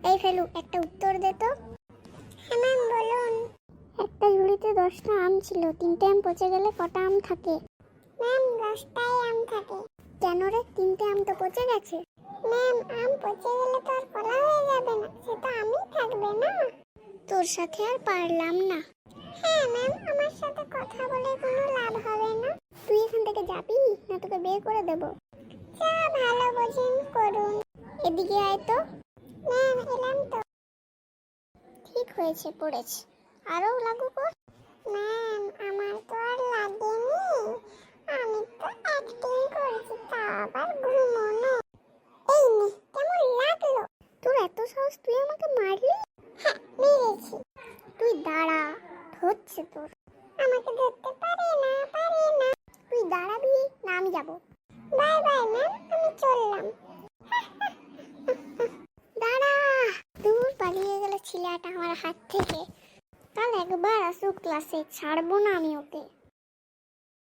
এই ফেলু, একটা উত্তর দে তো। হ্যাঁ ম্যাম বলুন। একটা ঝুড়িতে 10টা আম ছিল, 3টে আম পচে গেলে কটা আম থাকে? ম্যাম 10টাই আম থাকে। কেন রে, 3টে আম তো পচে গেছে। ম্যাম আম পচে গেলে তো আর কলা হয়ে যাবে না, সে তো আমই থাকবে না। তোর সাথে আর পারলাম না। হ্যাঁ ম্যাম, আমার সাথে কথা বলে কোনো লাভ হবে না। তুই এখান থেকে যাবি না তোকে বের করে দেব? যা ভালো বোঝেন করুন। এদিকে আয় তো। ম্যাম এলাম তো। ঠিক হয়েছে, পড়েছে। আরো লাগু কর। ম্যাম আমার তো আর লাগেনি, আমি তো অ্যাক্টিং করেছি, তা আবার ঘুমোনো। এই নে, কেমন লাগলো? তোর এত সাহস, তুই আমাকে মারলি? হ্যাঁ মেরেছি। তুই দাঁড়া, হচ্ছে তোর। আমাকে ধরতে পারে না, পারে না। তুই দাঁড়াবি না আমি যাব? বাই বাই ম্যাম, আমি চললাম। দাঁড়া। দূর পালিয়ে গেল ছেলেটা আমার হাত থেকে। কাল একবার আসুক ক্লাসে, ছাড়বো না আমি ওকে।